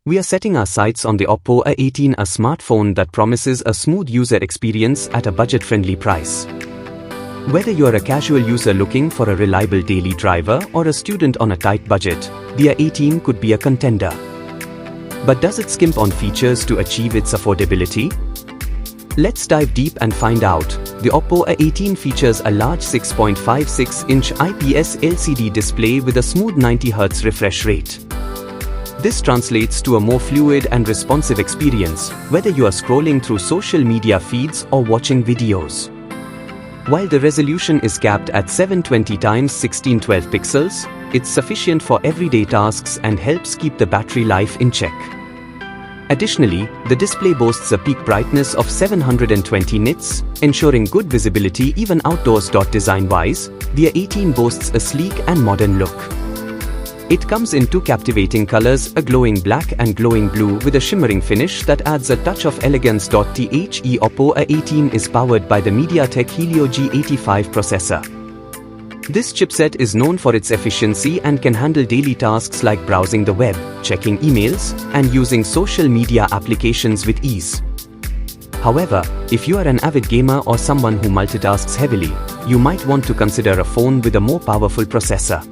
We are setting our sights on the Oppo A18, a smartphone that promises a smooth user experience at a budget-friendly price. Whether you're a casual user looking for a reliable daily driver or a student on a tight budget, the A18 could be a contender. But does it skimp on features to achieve its affordability? Let's dive deep and find out. The Oppo A18 features a large 6.56-inch IPS LCD display with a smooth 90Hz refresh rate. This translates to a more fluid and responsive experience, whether you are scrolling through social media feeds or watching videos. While the resolution is capped at 720x1612 pixels, it's sufficient for everyday tasks and helps keep the battery life in check. Additionally, the display boasts a peak brightness of 720 nits, ensuring good visibility even outdoors. Design-wise, the A18 boasts a sleek and modern look. It comes in two captivating colors, a glowing black and glowing blue with a shimmering finish that adds a touch of elegance. The Oppo A18 is powered by the MediaTek Helio G85 processor. This chipset is known for its efficiency and can handle daily tasks like browsing the web, checking emails, and using social media applications with ease. However, if you are an avid gamer or someone who multitasks heavily, you might want to consider a phone with a more powerful processor.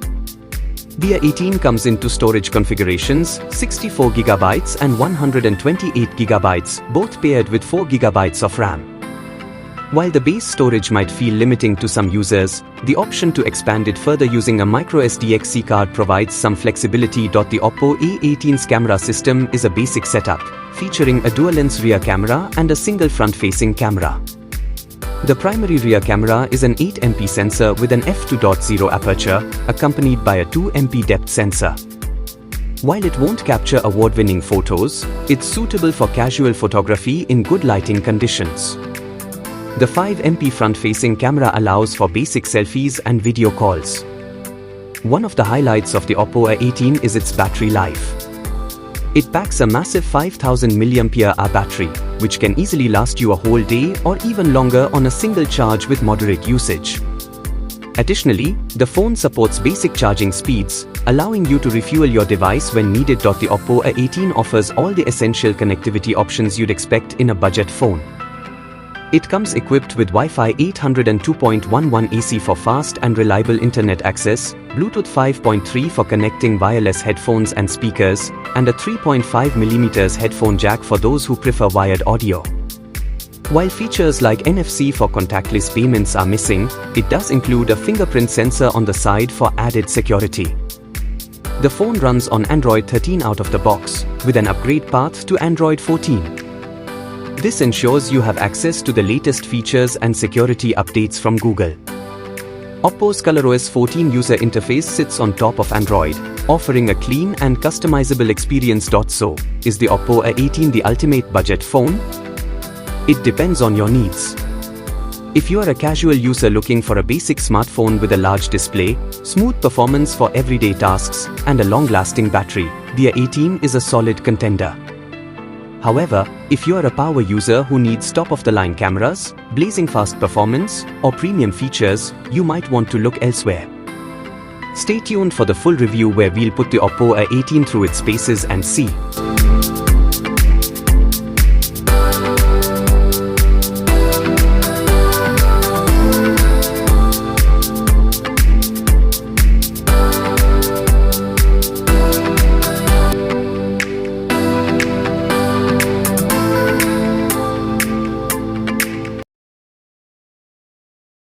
The A18 comes in two storage configurations, 64GB and 128GB, both paired with 4GB of RAM. While the base storage might feel limiting to some users, the option to expand it further using a microSD card provides some flexibility. The Oppo A18's camera system is a basic setup, featuring a dual-lens rear camera and a single front-facing camera. The primary rear camera is an 8MP sensor with an f2.0 aperture, accompanied by a 2MP depth sensor. While it won't capture award-winning photos, it's suitable for casual photography in good lighting conditions. The 5MP front-facing camera allows for basic selfies and video calls. One of the highlights of the Oppo A18 is its battery life. It packs a massive 5000 mAh battery, which can easily last you a whole day or even longer on a single charge with moderate usage. Additionally, the phone supports basic charging speeds, allowing you to refuel your device when needed. The Oppo A18 offers all the essential connectivity options you'd expect in a budget phone. It comes equipped with Wi-Fi 802.11 AC for fast and reliable internet access, Bluetooth 5.3 for connecting wireless headphones and speakers, and a 3.5mm headphone jack for those who prefer wired audio. While features like NFC for contactless payments are missing, it does include a fingerprint sensor on the side for added security. The phone runs on Android 13 out of the box, with an upgrade path to Android 14. This ensures you have access to the latest features and security updates from Google. Oppo's ColorOS 14 user interface sits on top of Android, offering a clean and customizable experience. So, is the Oppo A18 the ultimate budget phone? It depends on your needs. If you are a casual user looking for a basic smartphone with a large display, smooth performance for everyday tasks, and a long-lasting battery, the A18 is a solid contender. However, if you are a power user who needs top-of-the-line cameras, blazing fast performance, or premium features, you might want to look elsewhere. Stay tuned for the full review where we'll put the Oppo A18 through its paces and see